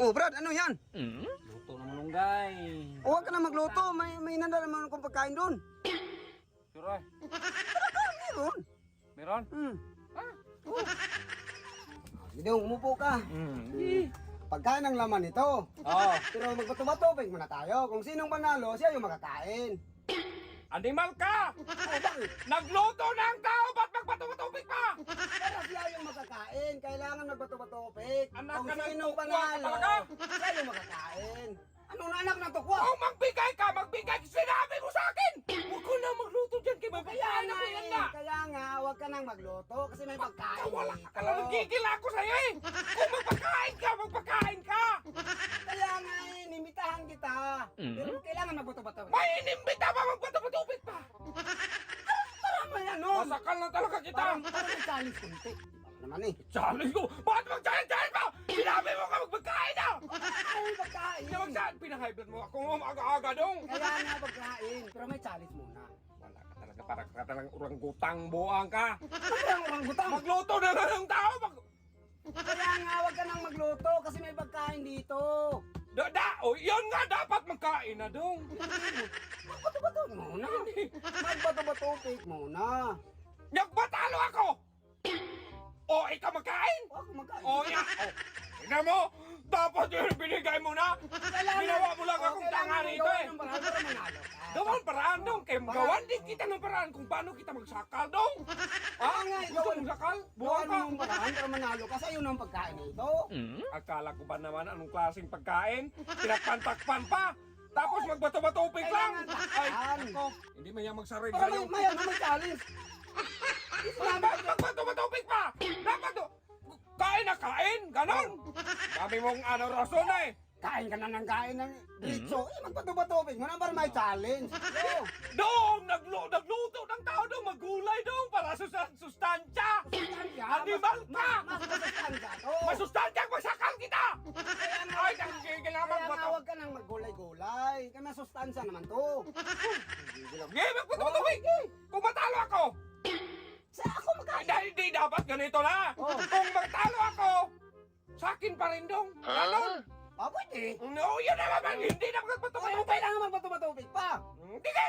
Oh, Brad, ano yan? Luto na malunggay. Huwag ka na magluto. May nanda naman akong pagkain doon. Sure. Meron. Meron? Oh. Gidong, umupo ka. Pagkain ng laman ito. Oo. Pero magbato-batobig muna tayo. Kung sinong panalo, siya yung makakain. Animal ka! Oh, bakit? Nagluto na ang tao! Ba't magbato-batubig pa? Pero siya yung makakain. Kailangan magbato-batobig. Anak Kung ka ng sinong tukwa ka panalo, talaga. siya yung makakain. Anong anak ng tukwa? Kung magbigay ka, magbigay! Sinabi mo sa akin! Huwag ko na magluto dyan kay Kaya mabigyan nga ako yan eh, na! kaya nga, huwag ka nang magluto kasi may pagkain Wala dito. ka na nagigil ako sa'yo eh! Kung magpakain ka, magpakain ka! Kaya nga eh, nimitahan kita. Pero kailangan magbato-bato. May inimbita pa magbato-batubig pa! Parang may ano. Masakal na talaga kita! Parang may challenge kunti. Iba naman eh. Challenge ko! Bakit mag-challenge pa? Sinabi mo ka magpagkain na! Ay, pagkain. Hindi mag-challenge! Pinahigh blood mo ako umaga-aga dong! Kaya nga pagkain. Pero may challenge muna. Wala ka talaga, parang ka talagang urang-gutang buang ka! Parang orangutang. Magluto na lang ng tao! Kaya nga, huwag ka nang magluto kasi may pagkain dito. Yun nga dapat magkain na dong! Magbato-bato muna. Magbato-bato muna. Nagbatalo ako! O, ikaw magkain? Huwag magkain. O, yan! O, tingnan mo! Dapat yun binigay mo na! Ginawa mo lang akong tanga rito eh! Gawang paraan dong! Kaya gawan din kita ng paraan kung paano kita magsakal dong! Ha? nga, Gusto mong sakal? Buwan Buwan ka! mong paraan para manalo ka sa iyo ng pagkain ito. Akala ko ba naman anong klaseng pagkain? Pinagpantakpan pa! Tapos magbato-batupig lang! Kailangan takpan. Ako, hindi man yan magsarig Pero sa'yo. may challenge. Dapat magbato-batupig pa! Dapat kain na kain! Ganon! Sabi mong ano rason eh! Kain ka na ng kain ng diretso. Eh, magbato-batobig mo na para may challenge. Yo. Dong! Nagluto ng tao dong! Magulay dong! Para sa sustansya! Animal ka! Mas masustansya to. Masustansya! Masakal kita! Kaya nga, Ay, nagigil na kaya nga magbato! huwag ka nang maggulay-gulay. Kaya masustansya naman to. Sige, magbato-batupig! Kung matalo ako! Sa ako magkain. Hindi dapat ganito na! Oh. Kung magtalo ako, sa akin pa rin dong! Ganon! Ah, pwede. No, yun na naman! Hindi na Pero magbato-batupig! kailangan magbato-batobig pa. Sige!